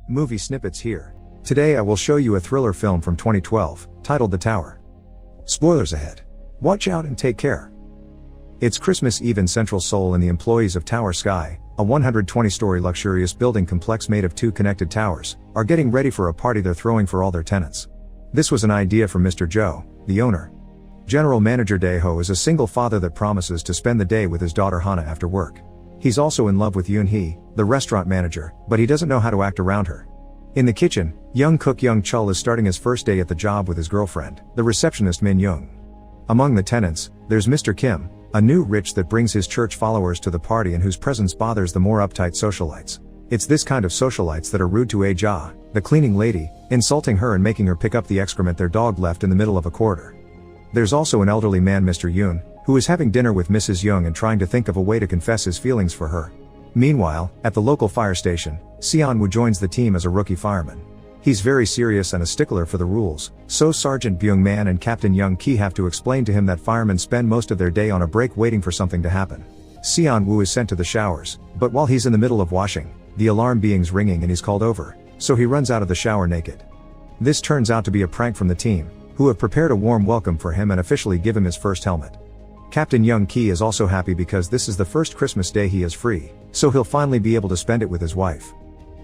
Movie snippets here. Today I will show you a thriller film from 2012, titled The Tower. Spoilers ahead. Watch out and take care. It's Christmas Eve in Central Seoul and the employees of Tower Sky, a 120-story luxurious building complex made of 2 connected towers, are getting ready for a party they're throwing for all their tenants. This was an idea from Mr. Jo, the owner. General Manager Dae-ho is a single father that promises to spend the day with his daughter Hana after work. He's also in love with Yoon-hee, the restaurant manager, but he doesn't know how to act around her. In the kitchen, young cook Young Chul is starting his first day at the job with his girlfriend, the receptionist Min Young. Among the tenants, there's Mr. Kim, a new rich that brings his church followers to the party and whose presence bothers the more uptight socialites. It's this kind of socialites that are rude to Ja, the cleaning lady, insulting her and making her pick up the excrement their dog left in the middle of a corridor. There's also an elderly man, Mr. Yoon, who is having dinner with Mrs. Young and trying to think of a way to confess his feelings for her. Meanwhile, at the local fire station, Seon-woo joins the team as a rookie fireman. He's very serious and a stickler for the rules, so Sergeant Byung-man and Captain Young-ki have to explain to him that firemen spend most of their day on a break waiting for something to happen. Seon-woo is sent to the showers, but while he's in the middle of washing, the alarm being's ringing and he's called over, so he runs out of the shower naked. This turns out to be a prank from the team, who have prepared a warm welcome for him and officially give him his first helmet. Captain Young-ki is also happy because this is the first Christmas day he is free, so he'll finally be able to spend it with his wife.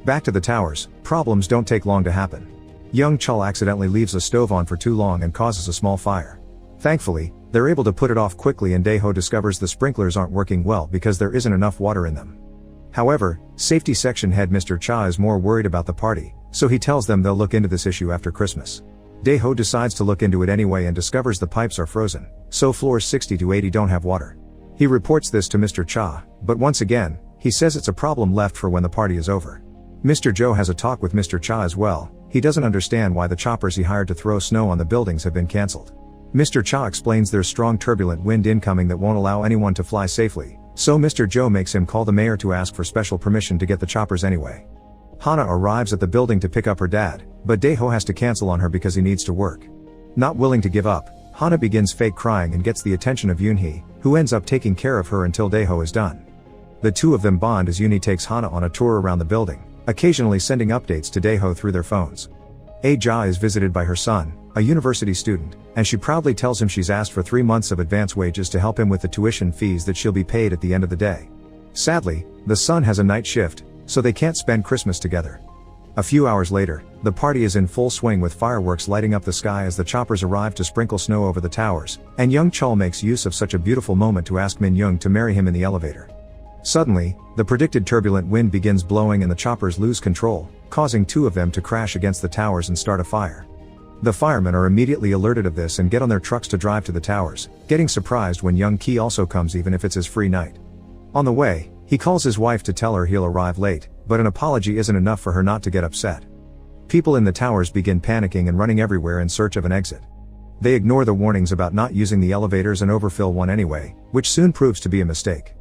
Back to the towers, problems don't take long to happen. Young Chul accidentally leaves a stove on for too long and causes a small fire. Thankfully, they're able to put it off quickly and Dae-ho discovers the sprinklers aren't working well because there isn't enough water in them. However, safety section head Mr. Cha is more worried about the party, so he tells them they'll look into this issue after Christmas. Dae-ho decides to look into it anyway and discovers the pipes are frozen, so floors 60 to 80 don't have water. He reports this to Mr. Cha, but once again, he says it's a problem left for when the party is over. Mr. Jo has a talk with Mr. Cha as well. He doesn't understand why the choppers he hired to throw snow on the buildings have been cancelled. Mr. Cha explains there's strong turbulent wind incoming that won't allow anyone to fly safely, so Mr. Jo makes him call the mayor to ask for special permission to get the choppers anyway. Hana arrives at the building to pick up her dad, but Dae-ho has to cancel on her because he needs to work. Not willing to give up, Hana begins fake crying and gets the attention of Yoon-hee, who ends up taking care of her until Dae-ho is done. The two of them bond as Yoon-hee takes Hana on a tour around the building, occasionally sending updates to Dae-ho through their phones. Ja is visited by her son, a university student, and she proudly tells him she's asked for 3 months of advance wages to help him with the tuition fees that she'll be paid at the end of the day. Sadly, the son has a night shift, so they can't spend Christmas together. A few hours later, the party is in full swing with fireworks lighting up the sky as the choppers arrive to sprinkle snow over the towers, and Young Chul makes use of such a beautiful moment to ask Min Young to marry him in the elevator. Suddenly, the predicted turbulent wind begins blowing and the choppers lose control, causing 2 of them to crash against the towers and start a fire. The firemen are immediately alerted of this and get on their trucks to drive to the towers, getting surprised when Young-ki also comes even if it's his free night. On the way, he calls his wife to tell her he'll arrive late, but an apology isn't enough for her not to get upset. People in the towers begin panicking and running everywhere in search of an exit. They ignore the warnings about not using the elevators and overfill one anyway, which soon proves to be a mistake.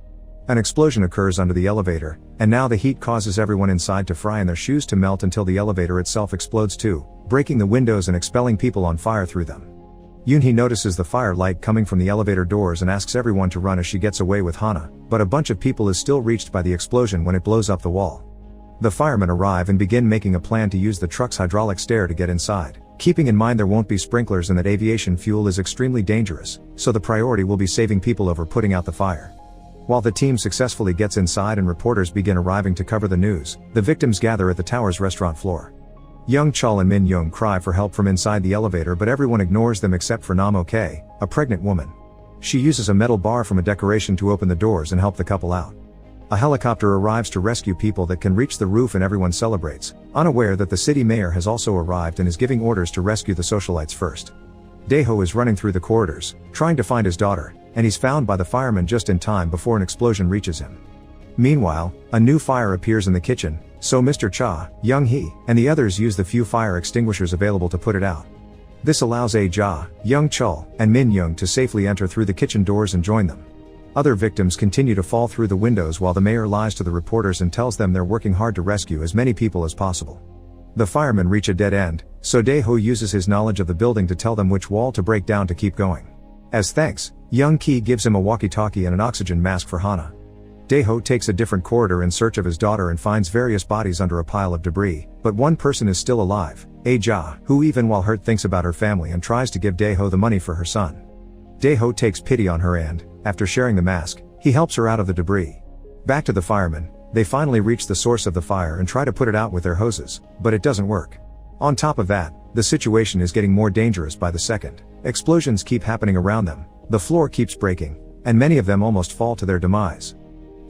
An explosion occurs under the elevator, and now the heat causes everyone inside to fry and their shoes to melt until the elevator itself explodes too, breaking the windows and expelling people on fire through them. Yoon-hee notices the fire light coming from the elevator doors and asks everyone to run as she gets away with Hana, but a bunch of people is still reached by the explosion when it blows up the wall. The firemen arrive and begin making a plan to use the truck's hydraulic stair to get inside, keeping in mind there won't be sprinklers and that aviation fuel is extremely dangerous, so the priority will be saving people over putting out the fire. While the team successfully gets inside and reporters begin arriving to cover the news, the victims gather at the tower's restaurant floor. Young Chul and Min Young cry for help from inside the elevator but everyone ignores them except for Nam Ok, a pregnant woman. She uses a metal bar from a decoration to open the doors and help the couple out. A helicopter arrives to rescue people that can reach the roof and everyone celebrates, unaware that the city mayor has also arrived and is giving orders to rescue the socialites first. Dae-ho is running through the corridors, trying to find his daughter, and he's found by the firemen just in time before an explosion reaches him. Meanwhile, a new fire appears in the kitchen, so Mr. Cha, Young-hee, and the others use the few fire extinguishers available to put it out. This allows Ja, Young Chul, and Min Young to safely enter through the kitchen doors and join them. Other victims continue to fall through the windows while the mayor lies to the reporters and tells them they're working hard to rescue as many people as possible. The firemen reach a dead end, so Dae-ho uses his knowledge of the building to tell them which wall to break down to keep going. As thanks, Young-ki gives him a walkie-talkie and an oxygen mask for Hana. Dae-ho takes a different corridor in search of his daughter and finds various bodies under a pile of debris, but one person is still alive, Aja, who even while hurt thinks about her family and tries to give Dae-ho the money for her son. Dae-ho takes pity on her and, after sharing the mask, he helps her out of the debris. Back to the firemen, they finally reach the source of the fire and try to put it out with their hoses, but it doesn't work. On top of that, the situation is getting more dangerous by the second. Explosions keep happening around them, the floor keeps breaking, and many of them almost fall to their demise.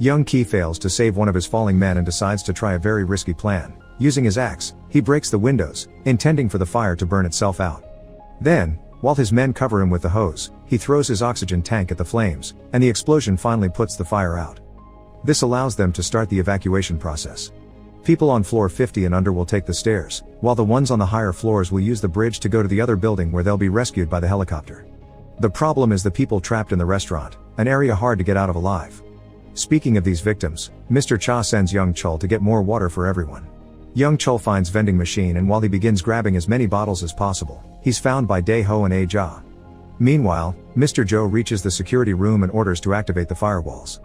Young Ki fails to save one of his falling men and decides to try a very risky plan. Using his axe, he breaks the windows, intending for the fire to burn itself out. Then, while his men cover him with the hose, he throws his oxygen tank at the flames, and the explosion finally puts the fire out. This allows them to start the evacuation process. People on floor 50 and under will take the stairs, while the ones on the higher floors will use the bridge to go to the other building where they'll be rescued by the helicopter. The problem is the people trapped in the restaurant, an area hard to get out of alive. Speaking of these victims, Mr. Cha sends Young Chul to get more water for everyone. Young Chul finds vending machine and while he begins grabbing as many bottles as possible, he's found by Dae-ho and Aja. Meanwhile, Mr. Jo reaches the security room and orders to activate the firewalls.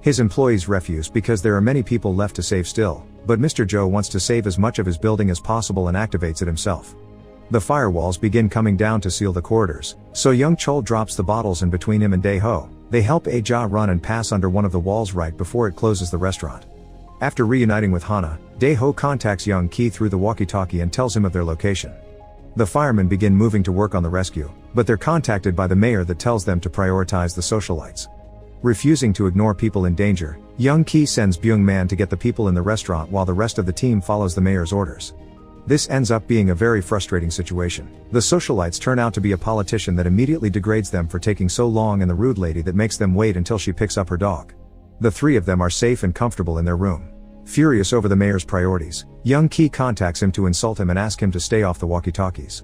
His employees refuse because there are many people left to save still, but Mr. Jo wants to save as much of his building as possible and activates it himself. The firewalls begin coming down to seal the corridors, so Young Chul drops the bottles and between him and Dae-ho, they help Aja run and pass under one of the walls right before it closes the restaurant. After reuniting with Hana, Dae-ho contacts Young Ki through the walkie-talkie and tells him of their location. The firemen begin moving to work on the rescue, but they're contacted by the mayor that tells them to prioritize the socialites. Refusing to ignore people in danger, Young Ki sends Byung-man to get the people in the restaurant while the rest of the team follows the mayor's orders. This ends up being a very frustrating situation. The socialites turn out to be a politician that immediately degrades them for taking so long and the rude lady that makes them wait until she picks up her dog. The three of them are safe and comfortable in their room. Furious over the mayor's priorities, Young Ki contacts him to insult him and ask him to stay off the walkie-talkies.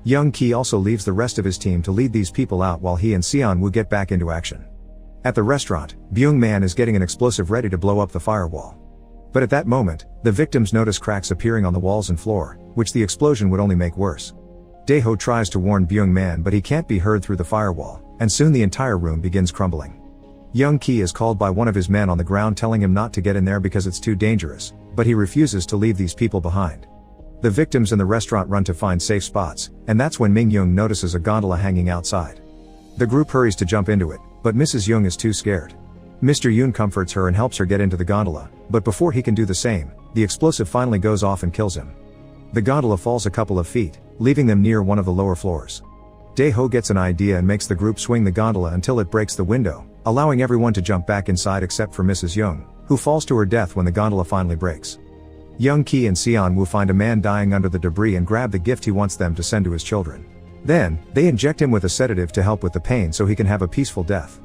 Young Ki also leaves the rest of his team to lead these people out while he and Seon-woo get back into action. At the restaurant, Byung-man is getting an explosive ready to blow up the firewall. But at that moment, the victims notice cracks appearing on the walls and floor, which the explosion would only make worse. Dae-ho tries to warn Byung-man but he can't be heard through the firewall, and soon the entire room begins crumbling. Young Ki is called by one of his men on the ground telling him not to get in there because it's too dangerous, but he refuses to leave these people behind. The victims in the restaurant run to find safe spots, and that's when Ming-young notices a gondola hanging outside. The group hurries to jump into it, but Mrs. Young is too scared. Mr. Yoon comforts her and helps her get into the gondola, but before he can do the same, the explosive finally goes off and kills him. The gondola falls a couple of feet, leaving them near one of the lower floors. Dae-ho gets an idea and makes the group swing the gondola until it breaks the window, allowing everyone to jump back inside except for Mrs. Young, who falls to her death when the gondola finally breaks. Young Ki and Seon-woo find a man dying under the debris and grab the gift he wants them to send to his children. Then, they inject him with a sedative to help with the pain so he can have a peaceful death.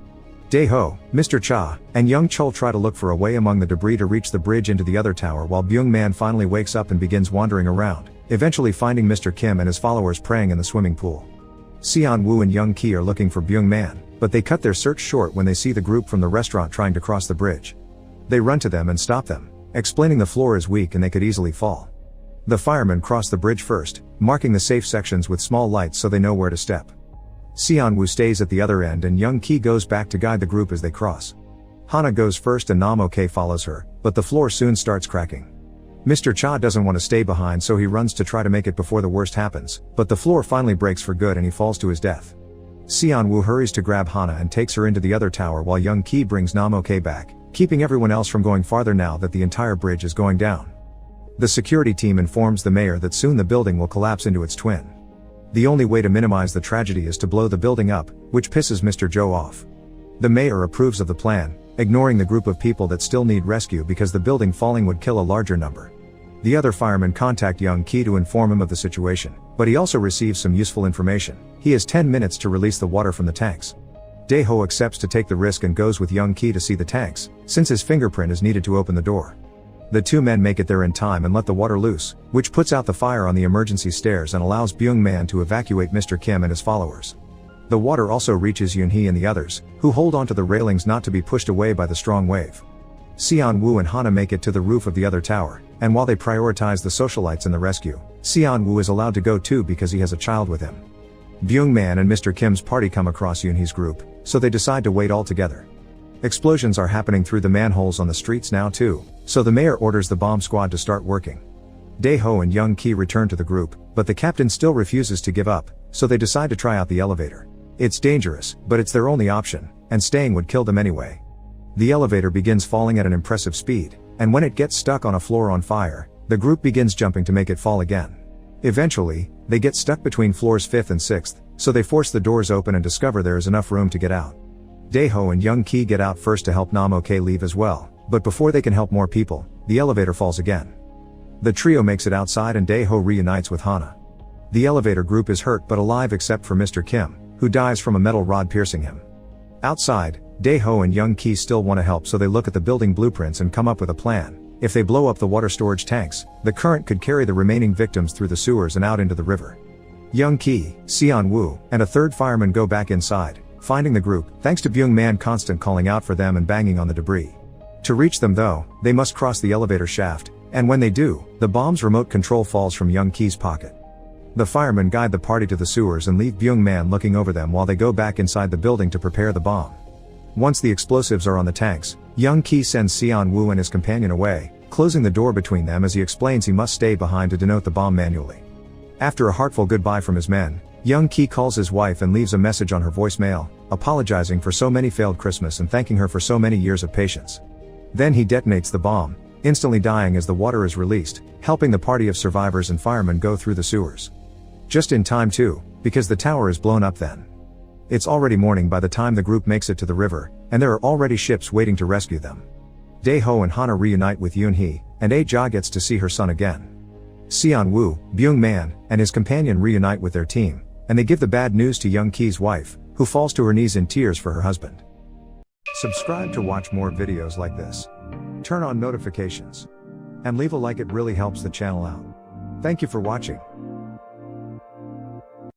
Dae-ho, Mr. Cha, and Young Chul try to look for a way among the debris to reach the bridge into the other tower while Byung-man finally wakes up and begins wandering around, eventually finding Mr. Kim and his followers praying in the swimming pool. Seon-woo and Young Ki are looking for Byung-man, but they cut their search short when they see the group from the restaurant trying to cross the bridge. They run to them and stop them, explaining the floor is weak and they could easily fall. The firemen cross the bridge first, marking the safe sections with small lights so they know where to step. Seon-woo stays at the other end and Young Ki goes back to guide the group as they cross. Hana goes first and Nam-ok follows her, but the floor soon starts cracking. Mr. Cha doesn't want to stay behind so he runs to try to make it before the worst happens, but the floor finally breaks for good and he falls to his death. Seon-woo hurries to grab Hana and takes her into the other tower while Young Ki brings Nam-ok back, keeping everyone else from going farther now that the entire bridge is going down. The security team informs the mayor that soon the building will collapse into its twin. The only way to minimize the tragedy is to blow the building up, which pisses Mr. Jo off. The mayor approves of the plan, ignoring the group of people that still need rescue because the building falling would kill a larger number. The other firemen contact Young Ki to inform him of the situation, but he also receives some useful information. He has 10 minutes to release the water from the tanks. Dae-ho accepts to take the risk and goes with Young Ki to see the tanks, since his fingerprint is needed to open the door. The two men make it there in time and let the water loose, which puts out the fire on the emergency stairs and allows Byung-man to evacuate Mr. Kim and his followers. The water also reaches Yoon-hee and the others, who hold onto the railings not to be pushed away by the strong wave. Seon-woo and Hana make it to the roof of the other tower, and while they prioritize the socialites in the rescue, Seon-woo is allowed to go too because he has a child with him. Byung-man and Mr. Kim's party come across Yoon-hee's group, so they decide to wait all together. Explosions are happening through the manholes on the streets now too, so the mayor orders the bomb squad to start working. Dae-ho and Young Ki return to the group, but the captain still refuses to give up, so they decide to try out the elevator. It's dangerous, but it's their only option, and staying would kill them anyway. The elevator begins falling at an impressive speed, and when it gets stuck on a floor on fire, the group begins jumping to make it fall again. Eventually, they get stuck between floors 5th and 6th, so they force the doors open and discover there is enough room to get out. Dae-ho and Young Ki get out first to help Nam-ok leave as well, but before they can help more people, the elevator falls again. The trio makes it outside and Dae-ho reunites with Hana. The elevator group is hurt but alive except for Mr. Kim, who dies from a metal rod piercing him. Outside, Dae-ho and Young Ki still want to help, so they look at the building blueprints and come up with a plan. If they blow up the water storage tanks, the current could carry the remaining victims through the sewers and out into the river. Young Ki, Seon-woo, and a third fireman go back inside, finding the group, thanks to Byung-man constant calling out for them and banging on the debris. To reach them though, they must cross the elevator shaft, and when they do, the bomb's remote control falls from Young Ki's pocket. The firemen guide the party to the sewers and leave Byung-man looking over them while they go back inside the building to prepare the bomb. Once the explosives are on the tanks, Young Ki sends Seon-woo and his companion away, closing the door between them as he explains he must stay behind to denote the bomb manually. After a heartful goodbye from his men, Young Ki calls his wife and leaves a message on her voicemail, apologizing for so many failed Christmas and thanking her for so many years of patience. Then he detonates the bomb, instantly dying as the water is released, helping the party of survivors and firemen go through the sewers. Just in time too, because the tower is blown up then. It's already morning by the time the group makes it to the river, and there are already ships waiting to rescue them. Dae-ho and Hana reunite with Yoon-hee, and Ae-ja gets to see her son again. Seon-woo, Byung-man, and his companion reunite with their team, and they give the bad news to Young Ki's wife, who falls to her knees in tears for her husband. Subscribe to watch more videos like this. Turn on notifications. And leave a like, it really helps the channel out. Thank you for watching.